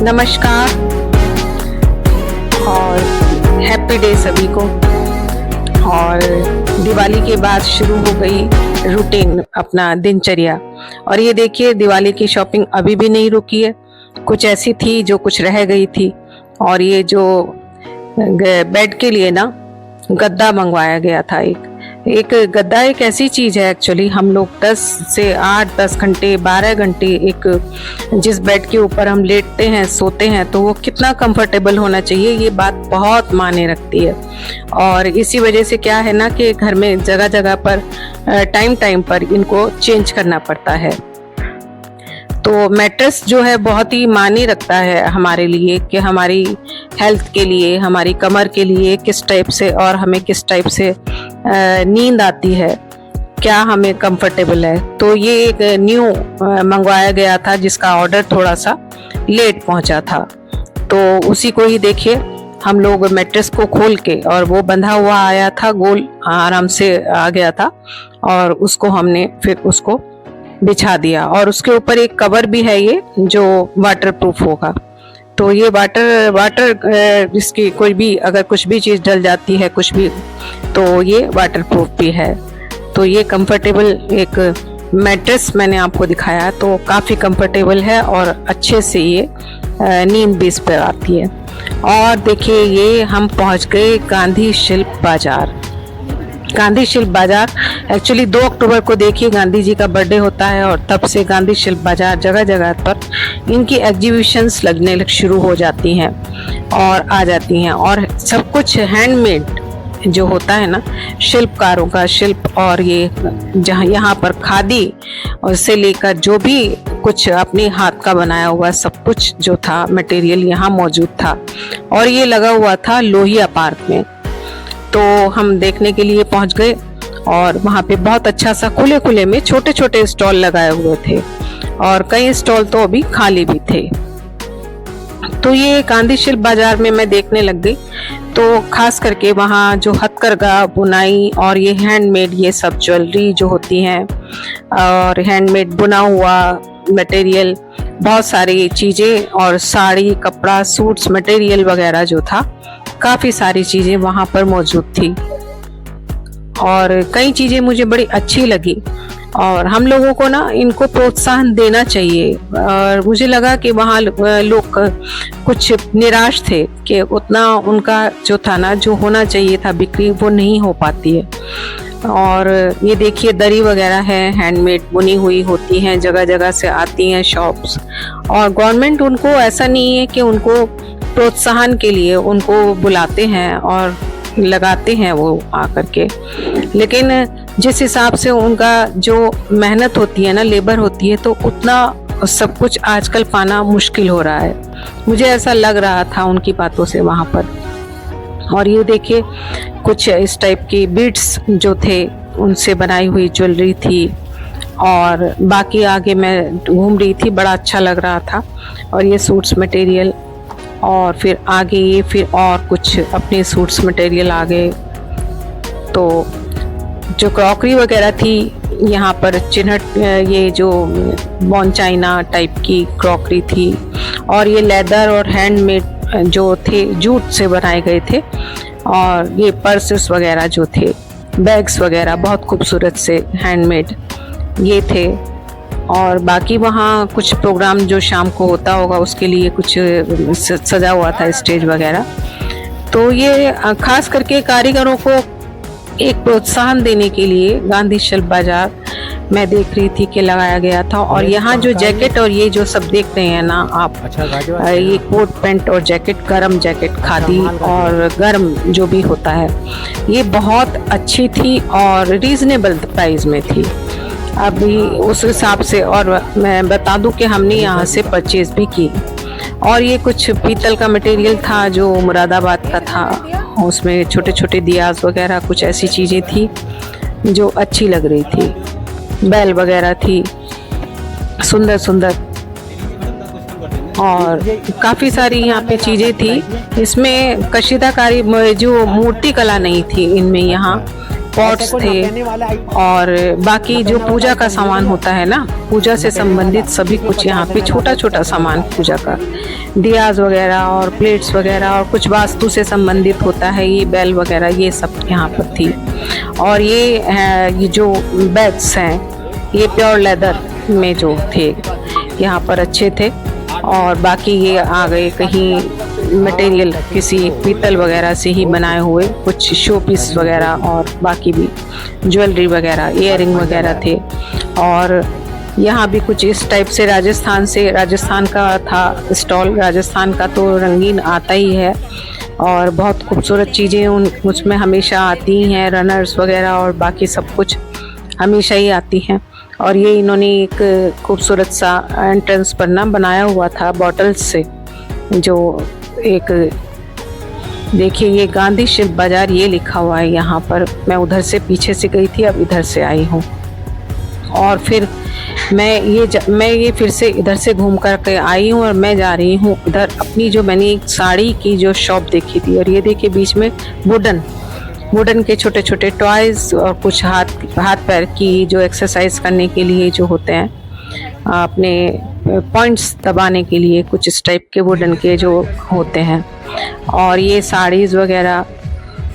नमस्कार और happy day सभी को। और दिवाली के बाद शुरू हो गई रूटीन, अपना दिनचर्या। और ये देखिए, दिवाली की शॉपिंग अभी भी नहीं रुकी है। कुछ ऐसी थी जो कुछ रह गई थी। और ये जो बेड के लिए ना गद्दा मंगवाया गया था, एक गद्दा एक ऐसी चीज है एक्चुअली। हम लोग 10 से 8-10 घंटे 12 घंटे एक जिस बेड के ऊपर हम लेटते हैं, सोते हैं, तो वो कितना कंफर्टेबल होना चाहिए, ये बात बहुत मायने रखती है। और इसी वजह से क्या है ना कि घर में जगह जगह पर टाइम पर इनको चेंज करना पड़ता है। तो मैट्रेस जो है बहुत ही मायने रखता है हमारे लिए कि हमारी हेल्थ के लिए, हमारी कमर के लिए किस टाइप से और हमें किस टाइप से नींद आती है, क्या हमें कंफर्टेबल है। तो ये एक न्यू मंगवाया गया था जिसका ऑर्डर थोड़ा सा लेट पहुंचा था। तो उसी को ही देखिए, हम लोग मैट्रेस को खोल के, और वो बंधा हुआ आया था, गोल आराम से आ गया था, और उसको हमने फिर उसको बिछा दिया। और उसके ऊपर एक कवर भी है ये जो वाटरप्रूफ होगा। तो ये वाटर इसकी कोई भी अगर कुछ भी चीज़ डल जाती है, कुछ भी, तो ये वाटरप्रूफ भी है। तो ये कंफर्टेबल एक मैट्रेस मैंने आपको दिखाया, तो काफ़ी कंफर्टेबल है और अच्छे से ये नींद भी इस पर आती है। और देखिए, ये हम पहुंच गए गांधी शिल्प बाजार। गांधी शिल्प बाजार एक्चुअली 2 अक्टूबर को देखिए गांधी जी का बर्थडे होता है, और तब से गांधी शिल्प बाजार जगह जगह पर इनकी एग्जीबिशंस लगने शुरू हो जाती हैं और आ जाती हैं। और सब कुछ हैंडमेड जो होता है ना, शिल्पकारों का शिल्प, और ये जहाँ यहाँ पर खादी और से लेकर जो भी कुछ अपने हाथ का बनाया हुआ सब कुछ जो था मटेरियल यहाँ मौजूद था। और ये लगा हुआ था लोहिया पार्क में। तो हम देखने के लिए पहुंच गए, और वहाँ पे बहुत अच्छा सा खुले में छोटे छोटे स्टॉल लगाए हुए थे, और कई स्टॉल तो अभी खाली भी थे। तो ये गांधी शिल्प बाजार में मैं देखने लग गई। तो खास करके वहाँ जो हथकरघा, बुनाई और ये हैंडमेड, ये सब ज्वेलरी जो होती हैं, और हैंडमेड बुना हुआ मटेरियल, बहुत सारी चीज़ें, और साड़ी, कपड़ा, सूट्स मटेरियल वगैरह जो था, काफ़ी सारी चीज़ें वहाँ पर मौजूद थी। और कई चीज़ें मुझे बड़ी अच्छी लगी, और हम लोगों को ना इनको प्रोत्साहन देना चाहिए। और मुझे लगा कि वहाँ लोग कुछ निराश थे कि उतना उनका जो था ना, जो होना चाहिए था बिक्री, वो नहीं हो पाती है। और ये देखिए, दरी वगैरह है, हैंडमेड बुनी हुई होती हैं, जगह जगह से आती हैं शॉप्स। और गवर्नमेंट उनको ऐसा नहीं है कि उनको प्रोत्साहन के लिए उनको बुलाते हैं और लगाते हैं वो आकर के, लेकिन जिस हिसाब से उनका जो मेहनत होती है ना, लेबर होती है, तो उतना सब कुछ आजकल पाना मुश्किल हो रहा है। मुझे ऐसा लग रहा था उनकी बातों से वहाँ पर। और ये देखिए, कुछ इस टाइप की बीड्स जो थे उनसे बनाई हुई ज्वेलरी थी। और बाकी आगे मैं घूम रही थी, बड़ा अच्छा लग रहा था। और ये सूट्स मटेरियल, और फिर आगे ये फिर और कुछ अपने सूट्स मटेरियल आ गए। तो जो क्रॉकरी वगैरह थी यहाँ पर, चिन्हट, ये जो बॉन चाइना टाइप की क्रॉकरी थी, और ये लेदर और हैंडमेड जो थे, जूट से बनाए गए थे। और ये पर्सेस वगैरह जो थे, बैग्स वगैरह बहुत खूबसूरत से हैंडमेड ये थे। और बाकी वहाँ कुछ प्रोग्राम जो शाम को होता होगा उसके लिए कुछ सजा हुआ था, स्टेज वगैरह। तो ये खास करके कारीगरों को एक प्रोत्साहन देने के लिए गांधी शिल्प बाजार मैं देख रही थी कि लगाया गया था। और यहाँ जो जैकेट और ये जो सब देख रहे हैं ना आप, ये कोट पैंट और जैकेट, गर्म जैकेट, खादी और गर्म जो भी होता है, ये बहुत अच्छी थी और रीजनेबल प्राइस में थी अभी उस हिसाब से। और मैं बता दूं कि हमने यहाँ से परचेज भी की। और ये कुछ पीतल का मटेरियल था जो मुरादाबाद का था, उसमें छोटे छोटे दियाज वगैरह, कुछ ऐसी चीज़ें थी जो अच्छी लग रही थी। बैल वगैरह थी सुंदर सुंदर, और काफ़ी सारी यहाँ पे चीज़ें थी। इसमें कशीदाकारी, जो मूर्ति कला नहीं थी इनमें यहाँ, पॉट्स थे और बाकी जो पूजा का सामान होता है ना, पूजा से संबंधित सभी कुछ यहाँ पे छोटा छोटा सामान पूजा का, दियाज वगैरह और प्लेट्स वगैरह और कुछ वास्तु से संबंधित होता है, ये बेल वगैरह ये सब यहाँ पर थी। और ये जो बैग्स हैं ये प्योर लेदर में जो थे यहाँ पर अच्छे थे। और बाकी ये आ गए कहीं मटेरियल किसी पीतल वगैरह से ही बनाए हुए कुछ शो पीस वगैरह और बाकी भी ज्वेलरी वगैरह, इयररिंग वगैरह थे। और यहाँ भी कुछ इस टाइप से राजस्थान का था स्टॉल। राजस्थान का तो रंगीन आता ही है और बहुत खूबसूरत चीज़ें उसमें हमेशा आती हैं, रनर्स वगैरह और बाकी सब कुछ हमेशा ही आती हैं। और ये इन्होंने एक खूबसूरत सा एंट्रेंस पर ना बनाया हुआ था बॉटल्स से, जो एक देखिए ये गांधी शिल्प बाजार ये लिखा हुआ है यहाँ पर। मैं उधर से पीछे से गई थी, अब इधर से आई हूँ और फिर मैं ये फिर से इधर से घूम कर के आई हूँ और मैं जा रही हूँ इधर अपनी जो मैंने एक साड़ी की जो शॉप देखी थी। और ये देखिए बीच में वुडन के छोटे छोटे टॉयज और कुछ हाथ पैर की जो एक्सरसाइज करने के लिए जो होते हैं, अपने पॉइंट्स दबाने के लिए कुछ इस टाइप के वुडन के जो होते हैं। और ये साड़ीज़ वगैरह,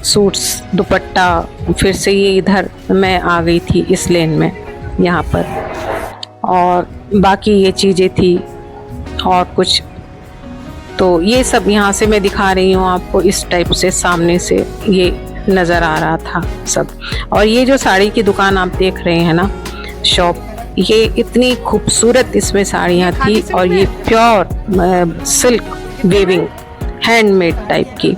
सूट्स, दुपट्टा, फिर से ये इधर मैं आ गई थी इस लेन में यहाँ पर। और बाकी ये चीज़ें थी और कुछ, तो ये सब यहाँ से मैं दिखा रही हूँ आपको। इस टाइप से सामने से ये नज़र आ रहा था सब। और ये जो साड़ी की दुकान आप देख रहे हैं ना, शॉप, ये इतनी खूबसूरत इसमें साड़ियाँ थी और ये pure silk weaving handmade type की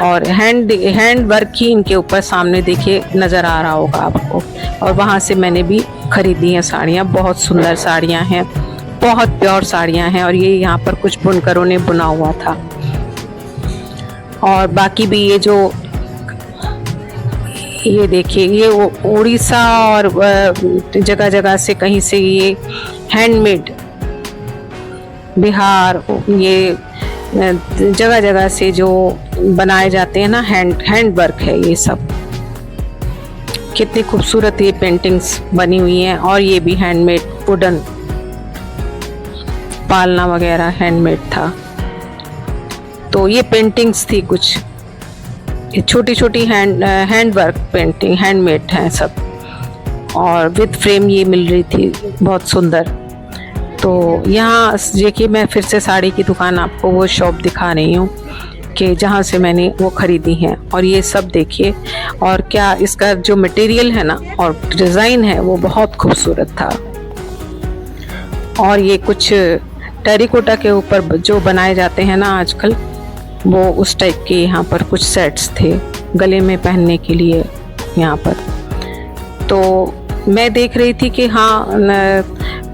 और हैंड वर्क ही इनके ऊपर सामने देखिए नज़र आ रहा होगा आपको। और वहाँ से मैंने भी खरीदी हैं साड़ियाँ, बहुत सुंदर साड़ियाँ हैं, बहुत प्योर साड़ियाँ हैं। और ये यहाँ पर कुछ बुनकरों ने बुना हुआ था। और बाकी भी ये देखिए ये उड़ीसा और जगह जगह से कहीं से ये हैंडमेड, बिहार, ये जगह जगह से जो बनाए जाते हैं ना, हैंड वर्क है ये सब। कितनी खूबसूरत ये पेंटिंग्स बनी हुई हैं। और ये भी हैंडमेड, वुडन पालना वगैरह हैंडमेड था। तो ये पेंटिंग्स थी कुछ, ये छोटी छोटी हैंड वर्क पेंटिंग हैंडमेड हैं सब। और विद फ्रेम ये मिल रही थी, बहुत सुंदर। तो यहाँ देखिए मैं फिर से साड़ी की दुकान आपको वो शॉप दिखा रही हूँ कि जहाँ से मैंने वो ख़रीदी हैं। और ये सब देखिए, और क्या इसका जो मटेरियल है ना और डिज़ाइन है वो बहुत खूबसूरत था। और ये कुछ टेरिकोटा के ऊपर जो बनाए जाते हैं ना आजकल, वो उस टाइप के यहाँ पर कुछ सेट्स थे गले में पहनने के लिए यहाँ पर। तो मैं देख रही थी कि हाँ,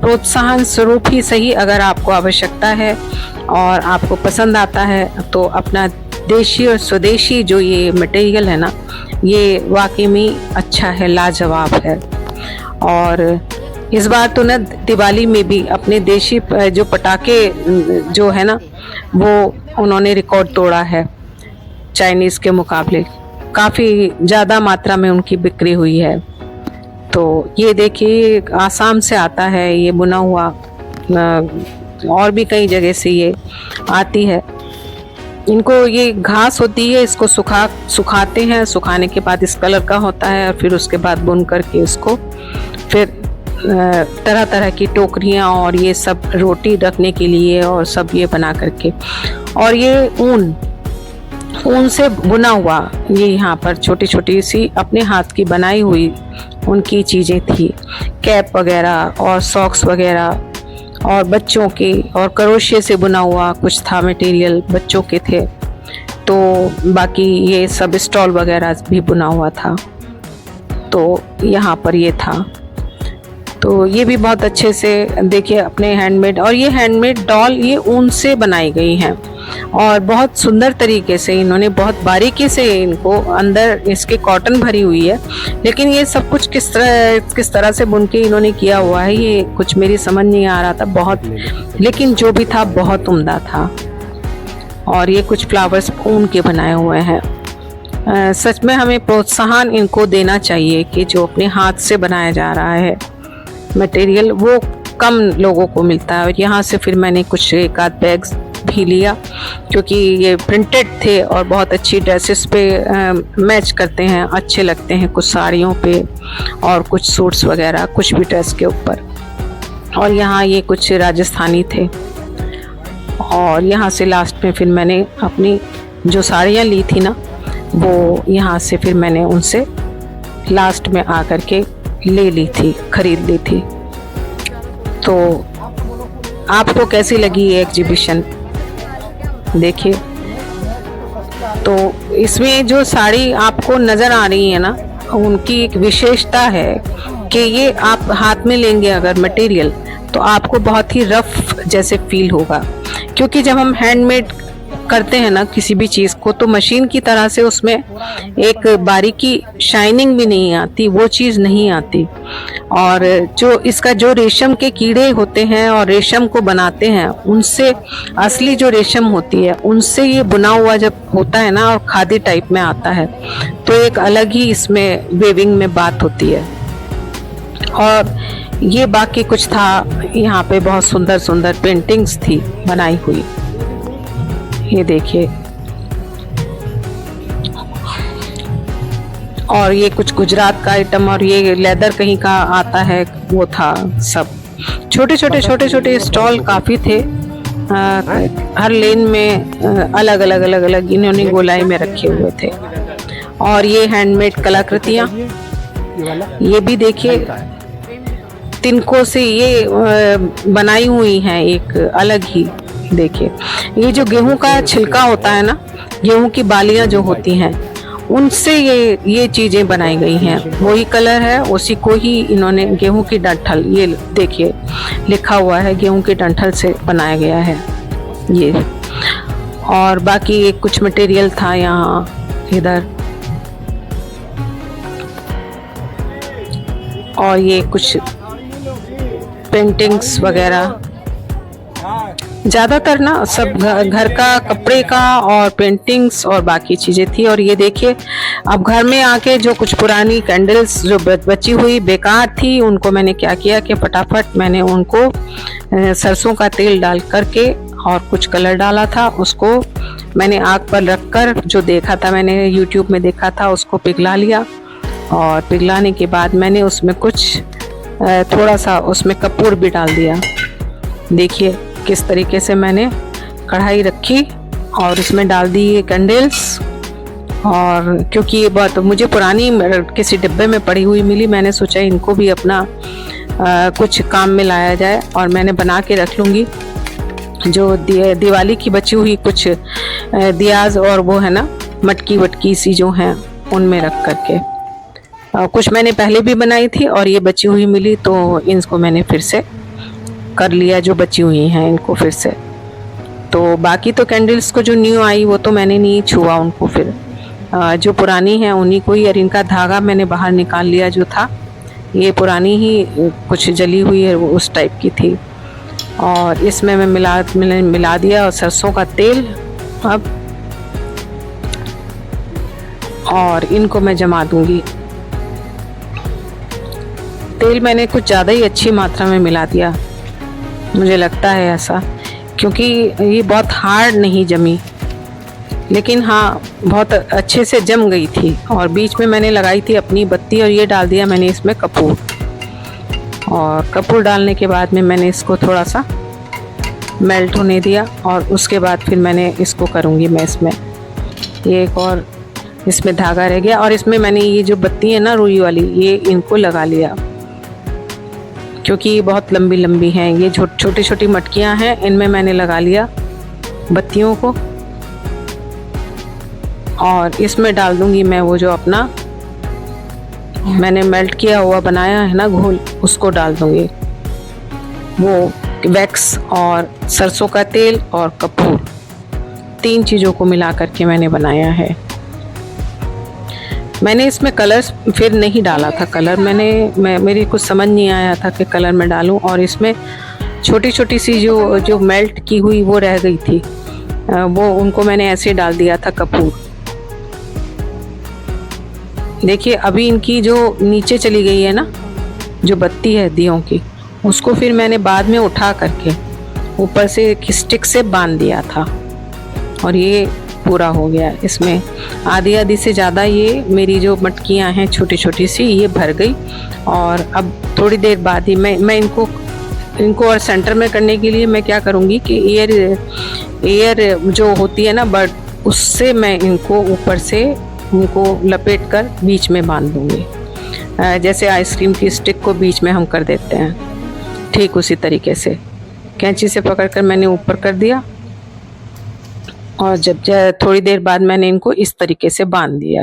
प्रोत्साहन स्वरूप ही सही, अगर आपको आवश्यकता है और आपको पसंद आता है तो अपना देशी और स्वदेशी जो ये मटेरियल है ना, ये वाकई में अच्छा है, लाजवाब है। और इस बार तो ना दिवाली में भी अपने देशी जो पटाखे जो है ना, वो उन्होंने रिकॉर्ड तोड़ा है चाइनीज़ के मुकाबले। काफ़ी ज़्यादा मात्रा में उनकी बिक्री हुई है। तो ये देखिए आसाम से आता है ये बुना हुआ, और भी कई जगह से ये आती है। इनको ये घास होती है, इसको सुखाते हैं, सुखाने के बाद इस कलर का होता है और फिर उसके बाद बुन करके इसको फिर तरह तरह की टोकरियाँ और ये सब रोटी रखने के लिए और सब ये बना करके। और ये ऊन से बुना हुआ ये यहाँ पर छोटी छोटी सी अपने हाथ की बनाई हुई उनकी चीज़ें थी, कैप वगैरह और सॉक्स वगैरह और बच्चों के, और क्रोशे से बुना हुआ कुछ था मटेरियल, बच्चों के थे। तो बाकी ये सब स्टॉल वगैरह भी बुना हुआ था। तो यहाँ पर ये था। तो ये भी बहुत अच्छे से देखिए अपने हैंडमेड, और ये हैंडमेड डॉल ये ऊन से बनाई गई हैं और बहुत सुंदर तरीके से इन्होंने बहुत बारीकी से इनको अंदर इसके कॉटन भरी हुई है। लेकिन ये सब कुछ किस तरह से बुन के इन्होंने किया हुआ है ये कुछ मेरी समझ नहीं आ रहा था बहुत, लेकिन जो भी था बहुत उम्दा था। और ये कुछ फ्लावर्स ऊन के बनाए हुए हैं सच में हमें प्रोत्साहन इनको देना चाहिए कि जो अपने हाथ से बनाया जा रहा है मटेरियल वो कम लोगों को मिलता है। और यहाँ से फिर मैंने कुछ एक आध बैग्स भी लिया क्योंकि ये प्रिंटेड थे और बहुत अच्छी ड्रेसेस पे मैच करते हैं, अच्छे लगते हैं, कुछ साड़ियों पे और कुछ सूट्स वगैरह, कुछ भी ड्रेस के ऊपर। और यहाँ ये कुछ राजस्थानी थे। और यहाँ से लास्ट में फिर मैंने अपनी जो साड़ियाँ ली थी ना वो यहाँ से फिर मैंने उनसे लास्ट में आकर के ले ली थी, खरीद ली थी। तो आपको कैसी लगी ये एग्जीबिशन देखिए। तो इसमें जो साड़ी आपको नज़र आ रही है ना उनकी एक विशेषता है कि ये आप हाथ में लेंगे अगर मटेरियल तो आपको बहुत ही रफ जैसे फील होगा, क्योंकि जब हम हैंडमेड करते हैं ना किसी भी चीज़ को तो मशीन की तरह से उसमें एक बारीकी शाइनिंग भी नहीं आती, वो चीज़ नहीं आती। और जो इसका जो रेशम के कीड़े होते हैं और रेशम को बनाते हैं उनसे असली जो रेशम होती है उनसे ये बुना हुआ जब होता है ना और खादी टाइप में आता है तो एक अलग ही इसमें वेविंग में बात होती है। और ये बाकी कुछ था, यहाँ पे बहुत सुंदर सुंदर पेंटिंग्स थी बनाई हुई, ये देखिए। और ये कुछ गुजरात का आइटम और ये लेदर कहीं का आता है वो था। सब छोटे छोटे स्टॉल काफ़ी थे, हर लेन में अलग अलग इन्होंने गोलाई में रखे हुए थे। और ये हैंडमेड कलाकृतियाँ, ये भी देखिए तिनकों से ये बनाई हुई हैं, एक अलग ही। देखिए ये जो गेहूं का छिलका होता है ना, गेहूं की बालियां जो होती हैं उनसे ये चीज़ें बनाई गई हैं। वही कलर है, उसी को ही इन्होंने गेहूं की डंठल, ये देखिए लिखा हुआ है गेहूं की डंठल से बनाया गया है ये। और बाकी एक कुछ मटेरियल था यहाँ इधर, और ये कुछ पेंटिंग्स वगैरह, ज़्यादातर ना सब घर का कपड़े का और पेंटिंग्स और बाकी चीज़ें थी। और ये देखिए अब घर में आके जो कुछ पुरानी कैंडल्स जो बची हुई बेकार थी उनको मैंने क्या किया कि फटाफट मैंने उनको सरसों का तेल डाल करके और कुछ कलर डाला था, उसको मैंने आग पर रख कर जो देखा था, मैंने यूट्यूब में देखा था, उसको पिघला लिया। और पिघलाने के बाद मैंने उसमें कुछ थोड़ा सा उसमें कपूर भी डाल दिया। देखिए किस तरीके से मैंने कढ़ाई रखी और इसमें डाल दी ये कैंडल्स। और क्योंकि ये बहुत मुझे पुरानी किसी डिब्बे में पड़ी हुई मिली, मैंने सोचा इनको भी अपना कुछ काम में लाया जाए और मैंने बना के रख लूँगी। जो दिवाली की बची हुई कुछ दियाज और वो है ना मटकी वटकी सी जो हैं उनमें रख करके, कुछ मैंने पहले भी बनाई थी और ये बची हुई मिली तो इनको मैंने फिर से कर लिया, जो बची हुई हैं इनको फिर से। तो बाकी तो कैंडल्स को जो न्यू आई वो तो मैंने नहीं छुआ उनको, फिर जो पुरानी हैं उन्हीं को ही। और इनका धागा मैंने बाहर निकाल लिया जो था, ये पुरानी ही कुछ जली हुई है वो उस टाइप की थी। और इसमें मैं मिला दिया और सरसों का तेल अब, और इनको मैं जमा दूंगी। तेल मैंने कुछ ज़्यादा ही अच्छी मात्रा में मिला दिया, मुझे लगता है ऐसा, क्योंकि ये बहुत हार्ड नहीं जमी, लेकिन हाँ बहुत अच्छे से जम गई थी। और बीच में मैंने लगाई थी अपनी बत्ती और ये डाल दिया मैंने इसमें कपूर। और कपूर डालने के बाद में मैंने इसको थोड़ा सा मेल्ट होने दिया और उसके बाद फिर मैंने इसको करूँगी मैं इसमें। ये एक और इसमें धागा रह गया और इसमें मैंने ये जो बत्ती है ना रुई वाली, ये इनको लगा लिया क्योंकि ये बहुत लंबी लंबी हैं। ये छोटी छोटी मटकियां हैं, इनमें मैंने लगा लिया बत्तियों को। और इसमें डाल दूंगी मैं वो जो अपना मैंने मेल्ट किया हुआ बनाया है ना घोल, उसको डाल दूंगी। वो वैक्स और सरसों का तेल और कपूर, 3 चीज़ों को मिला करके मैंने बनाया है। मैंने इसमें कलर्स फिर नहीं डाला था, कलर मेरी कुछ समझ नहीं आया था कि कलर मैं डालूं। और इसमें छोटी छोटी सी जो मेल्ट की हुई वो रह गई थी, वो उनको मैंने ऐसे डाल दिया था कपूर। देखिए अभी इनकी जो नीचे चली गई है ना, जो बत्ती है दियों की, उसको फिर मैंने बाद में उठा करके ऊपर से एक स्टिक से बांध दिया था और ये पूरा हो गया। इसमें आधी आधी से ज़्यादा ये मेरी जो मटकियाँ हैं छोटी छोटी सी, ये भर गई। और अब थोड़ी देर बाद ही मैं इनको और सेंटर में करने के लिए मैं क्या करूँगी कि एयर जो होती है ना बर्ड, उससे मैं इनको ऊपर से इनको लपेट कर बीच में बांध दूँगी। जैसे आइसक्रीम की स्टिक को बीच में हम कर देते हैं, ठीक उसी तरीके से कैंची से पकड़कर मैंने ऊपर कर दिया और जब थोड़ी देर बाद मैंने इनको इस तरीके से बांध दिया।